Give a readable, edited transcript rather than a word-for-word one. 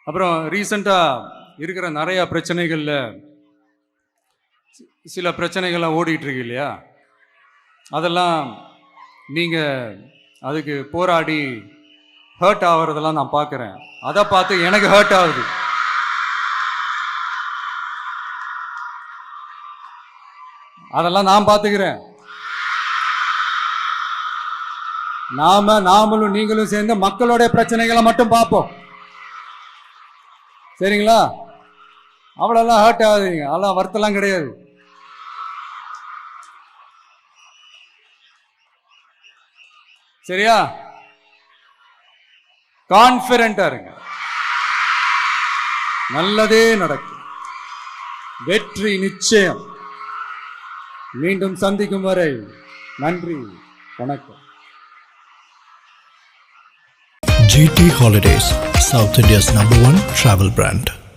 அப்புறம் ரீசெண்டாக இருக்கிற நிறையா பிரச்சனைகளில் சில பிரச்சனைகள்லாம் ஓடிட்டு இருக்கு இல்லையா, அதெல்லாம் நீங்கள் அதுக்கு போராடி ஹர்ட் ஆகிறதெல்லாம் நான் பார்க்குறேன். அதை பார்த்து எனக்கு ஹர்ட் ஆகுது. அதெல்லாம் நான் பார்த்துக்கிறேன். நாமளும் நீங்களும் சேர்ந்து மக்களோட பிரச்சனைகளை மட்டும் பார்ப்போம். சரிங்களா? அவ்வளோலாம் ஹர்ட் ஆகுதுங்க, அதெல்லாம் வருத்தலாம் கிடையாது. சரியா? கான்ஃபிடென்ட்டா இருங்க, நல்லதே நடக்கும், வெற்றி நிச்சயம். மீண்டும் சந்திக்கும் வரை நன்றி, வணக்கம். GT Holidays, South India's #1 travel brand.